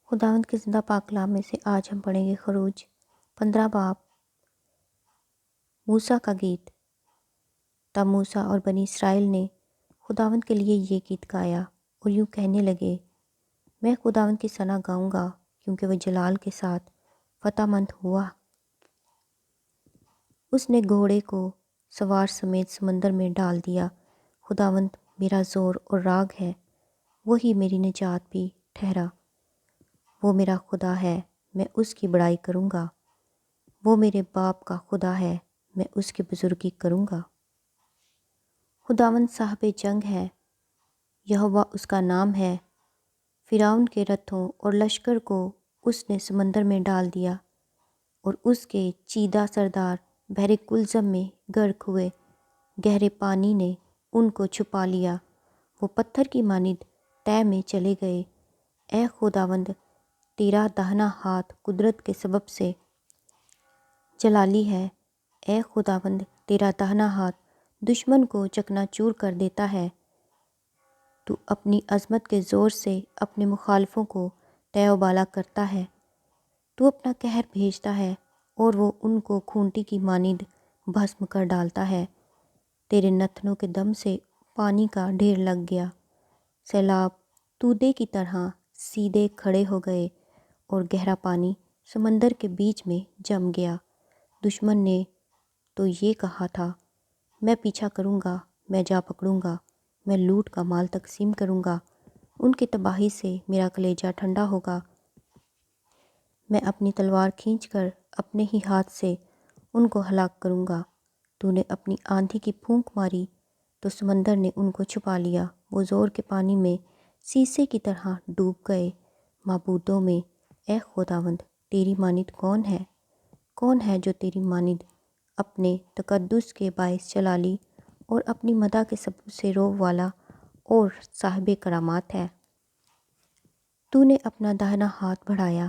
خداوند کے زندہ پاک کلام میں سے آج ہم پڑھیں گے خروج 15 باب۔ موسیٰ کا گیت۔ تب موسیٰ اور بنی اسرائیل نے خداوند کے لیے یہ گیت گایا اور یوں کہنے لگے، میں خداوند کی ثنا گاؤں گا کیونکہ وہ جلال کے ساتھ فتح مند ہوا۔ اس نے گھوڑے کو سوار سمیت سمندر میں ڈال دیا۔ خداوند میرا زور اور راگ ہے، وہی میری نجات بھی ٹھہرا۔ وہ میرا خدا ہے، میں اس کی بڑائی کروں گا۔ وہ میرے باپ کا خدا ہے، میں اس کی بزرگی کروں گا۔ خداوند صاحب جنگ ہے، یہوہ اس کا نام ہے۔ فرعون کے رتھوں اور لشکر کو اس نے سمندر میں ڈال دیا، اور اس کے چیدہ سردار بحر کلزم میں غرق ہوئے۔ گہرے پانی نے ان کو چھپا لیا، وہ پتھر کی مانند تہہ میں چلے گئے۔ اے خداوند، تیرا داہنا ہاتھ قدرت کے سبب سے جلالی ہے۔ اے خداوند، تیرا داہنا ہاتھ دشمن کو چکنا چور کر دیتا ہے۔ تو اپنی عظمت کے زور سے اپنے مخالفوں کو تہ و بالا کرتا ہے۔ تو اپنا قہر بھیجتا ہے اور وہ ان کو کھونٹی کی مانند بھسم کر ڈالتا ہے۔ تیرے نتنوں کے دم سے پانی کا ڈھیر لگ گیا۔ سیلاب تودے کی طرح سیدھے کھڑے ہو گئے اور گہرا پانی سمندر کے بیچ میں جم گیا۔ دشمن نے تو یہ کہا تھا، میں پیچھا کروں گا، میں جا پکڑوں گا، میں لوٹ کا مال تقسیم کروں گا۔ ان کی تباہی سے میرا کلیجہ ٹھنڈا ہوگا۔ میں اپنی تلوار کھینچ کر اپنے ہی ہاتھ سے ان کو ہلاک کروں گا۔ تو نے اپنی آندھی کی پھونک ماری تو سمندر نے ان کو چھپا لیا۔ وہ زور کے پانی میں سیسے کی طرح ڈوب گئے۔ معبودوں میں اے خداوند، تیری مانند کون ہے؟ کون ہے جو تیری مانند اپنے تقدس کے باعث جلالی اور اپنی مدح کے سبب سے روب والا اور صاحب کرامات ہے؟ تو نے اپنا داہنا ہاتھ بڑھایا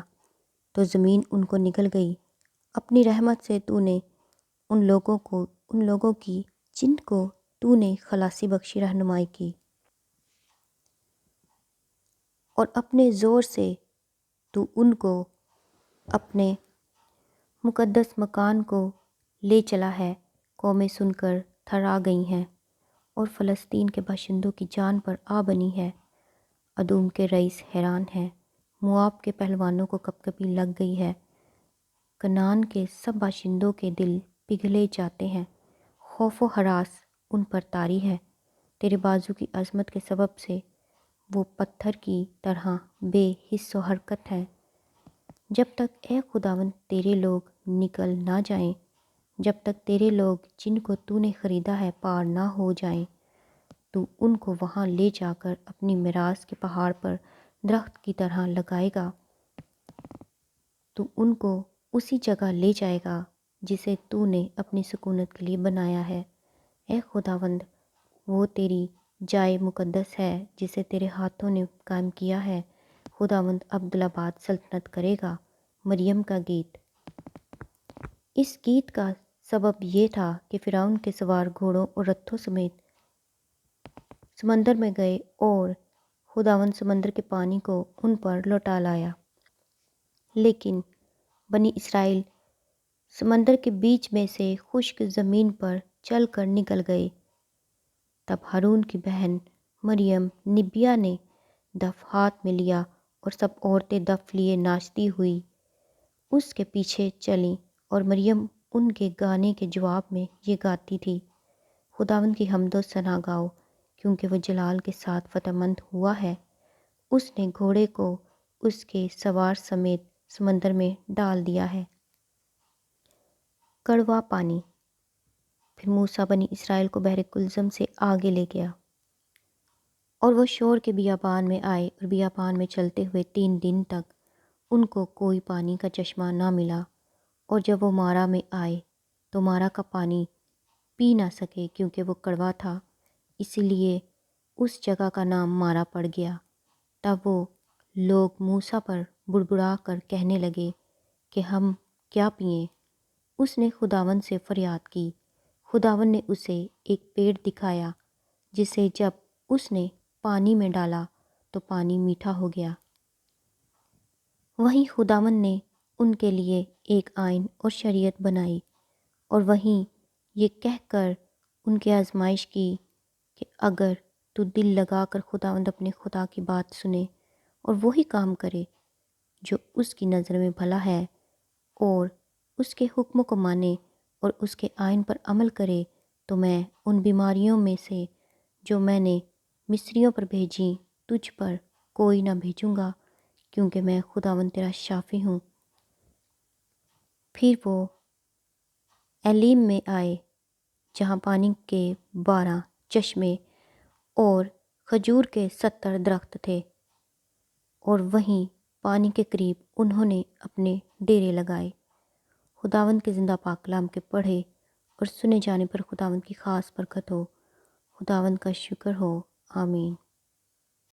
تو زمین ان کو نگل گئی۔ اپنی رحمت سے تو نے ان لوگوں کی جن کو تو نے خلاصی بخشی رہنمائی کی، اور اپنے زور سے تو ان کو اپنے مقدس مکان کو لے چلا ہے۔ قومیں سن کر تھرا گئی ہیں اور فلسطین کے باشندوں کی جان پر آ بنی ہے۔ ادوم کے رئیس حیران ہیں، مواب کے پہلوانوں کو کپکپی لگ گئی ہے۔ کنعان کے سب باشندوں کے دل پگھلے جاتے ہیں، خوف و ہراس ان پر طاری ہے۔ تیرے بازو کی عظمت کے سبب سے وہ پتھر کی طرح بے حس و حرکت ہیں۔ جب تک اے خداوند تیرے لوگ نکل نہ جائیں، جب تک تیرے لوگ جن کو تو نے خریدا ہے پار نہ ہو جائیں، تو ان کو وہاں لے جا کر اپنی میراث کے پہاڑ پر درخت کی طرح لگائے گا۔ تو ان کو اسی جگہ لے جائے گا جسے تو نے اپنی سکونت کے لیے بنایا ہے۔ اے خداوند، وہ تیری جائے مقدس ہے جسے تیرے ہاتھوں نے قائم کیا ہے۔ خداوند ابدالآباد سلطنت کرے گا۔ مریم کا گیت۔ اس گیت کا سبب یہ تھا کہ فرعون کے سوار گھوڑوں اور رتھوں سمیت سمندر میں گئے اور خداوند سمندر کے پانی کو ان پر لوٹا لایا۔ لیکن بنی اسرائیل سمندر کے بیچ میں سے خشک زمین پر چل کر نکل گئے۔ تب ہارون کی بہن مریم نبیہ نے دف ہاتھ میں لیا اور سب عورتیں دف لیے ناچتی ہوئی اس کے پیچھے چلیں، اور مریم ان کے گانے کے جواب میں یہ گاتی تھی، خداوند کی حمد و ثنا گاؤ کیونکہ وہ جلال کے ساتھ فتح مند ہوا ہے۔ اس نے گھوڑے کو اس کے سوار سمیت سمندر میں ڈال دیا ہے۔ کڑوا پانی۔ پھر موسیٰ بنی اسرائیل کو بحر کلزم سے آگے لے گیا، اور وہ شور کے بیابان میں آئے، اور بیابان میں چلتے ہوئے 3 دن تک ان کو کوئی پانی کا چشمہ نہ ملا۔ اور جب وہ مارا میں آئے تو مارا کا پانی پی نہ سکے کیونکہ وہ کڑوا تھا، اسی لیے اس جگہ کا نام مارا پڑ گیا۔ تب وہ لوگ موسیٰ پر بڑبڑا کر کہنے لگے کہ ہم کیا پئیں؟ اس نے خداوند سے فریاد کی۔ خداوند نے اسے ایک پیڑ دکھایا جسے جب اس نے پانی میں ڈالا تو پانی میٹھا ہو گیا۔ وہیں خداوند نے ان کے لیے ایک آئین اور شریعت بنائی، اور وہیں یہ کہہ کر ان کی آزمائش کی کہ اگر تو دل لگا کر خداوند اپنے خدا کی بات سنے اور وہی کام کرے جو اس کی نظر میں بھلا ہے، اور اس کے حکموں کو مانے اور اس کے آئین پر عمل کرے، تو میں ان بیماریوں میں سے جو میں نے مصریوں پر بھیجیں تجھ پر کوئی نہ بھیجوں گا، کیونکہ میں خداوند تیرا شافی ہوں۔ پھر وہ ایلیم میں آئے، جہاں پانی کے 12 چشمے اور کھجور کے 70 درخت تھے، اور وہیں پانی کے قریب انہوں نے اپنے ڈیرے لگائے۔ خداوند کے زندہ پاک کلام کے پڑھے اور سنے جانے پر خداوند کی خاص برکت ہو۔ خداوند کا شکر ہو، آمین۔